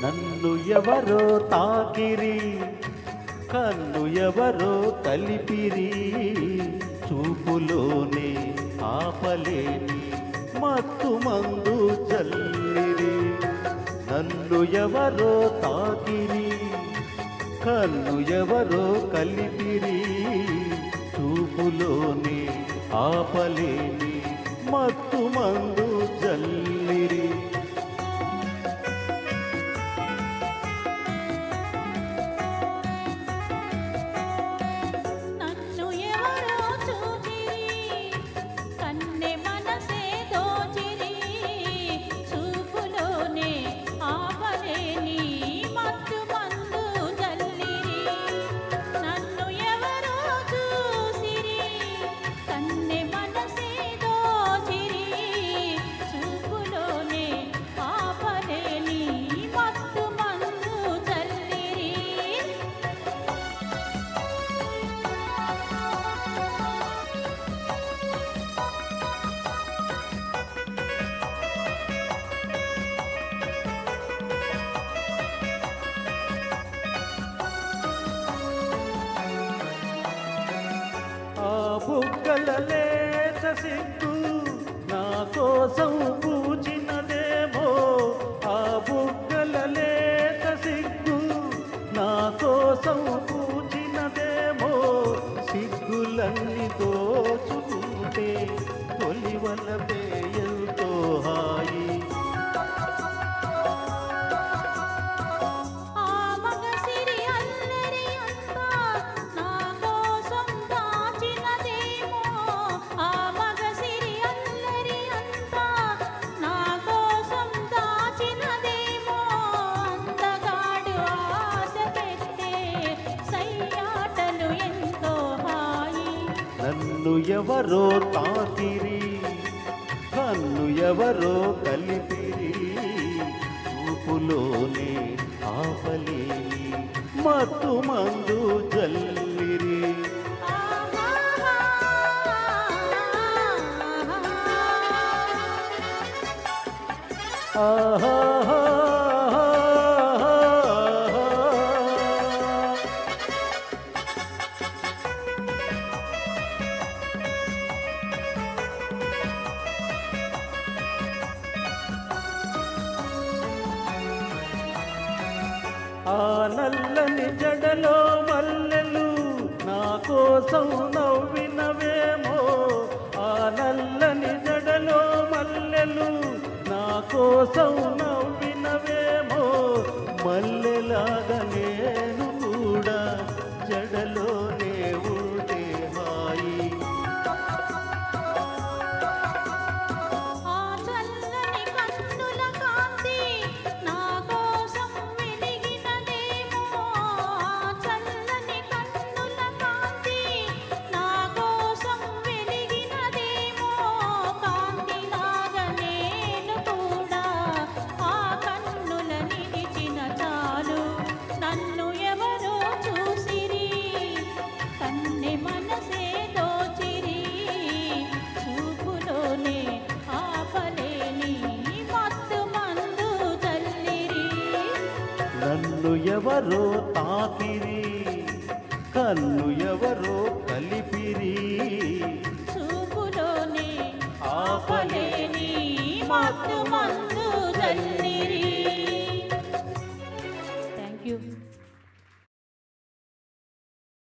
నన్ను ఎవరో తాకిరి, కన్ను ఎవరో కలిపిరి, చూపులోనే ఆపలేని మత్తు మందు చల్లిరి. నన్ను ఎవరో తాకిరి, కన్ను ఎవరో కలిపిరి, చూపులోనే ఆపలేని మత్తు మందు జల్లిరి. నన్ను ఎవరో చూచిరి, కన్నె మనసే దోచిరి, చూపులోనే ఆపలేని మత్తు మందు జల్లిరి. నన్ను ఎవరో చూసిరి, కన్నె మనసే దోచిరి, చూపులోనే ఆపలేని మత్తు మందు జల్లిరి. ఆ బుగ్గల లేత సిగ్గు నా కోసం పూచినదేమో, ఆ బుగ్గల లేత సిగ్గు నా కోసం పూచినదేమో, సిగ్గులన్నీ దోచుకుంటే తొలివలపే ఎంతో హాయి. ఆ మగసిరి అల్లరి అంతా నా కోసం దాచినదేమో, ఆ మగసిరి అల్లరి అంతా నా కోసం దాచినదేమో, అందగాడు ఆశ పెట్టే సయ్యాటలు ఎంతో హాయి. నన్ను ఎవరో తాకిరి, కన్ను ఎవరో కలిపిరి, చూపులోనే ఆపలేని మత్తు మందు జల్లిరి. ఆహా ఆ నల్లని జడలో మల్లెలు నా కోసం నవ్వినవేమో, ఆ నల్లని జడలో మల్లెలు నా కోసం నవ్వినవేమో, మల్లెలాగా నేను కూడా జడలోనే ఉంటే హాయి. ఆ చల్లని కన్నుల కాంతి నా కోసం వెలిగినదేమో, ఆ చల్లని కన్నుల కాంతి నా కోసం వెలిగినదేమో, కాంతిలాగా నేను కూడా ఆ కన్నుల నిలిచిన చాలు. నన్ను ఎవరో చూసిరి, కన్నె మనసే దోచిరి, చూపులోనే ఆపలేని మత్తు మందు జల్లిరి. నన్ను ఎవరో తాకిరి, కన్ను ఎవరో కలిపిరి, చూపులోనే ఆపలేని ఆపలేని మత్తు మందు జల్లిరి.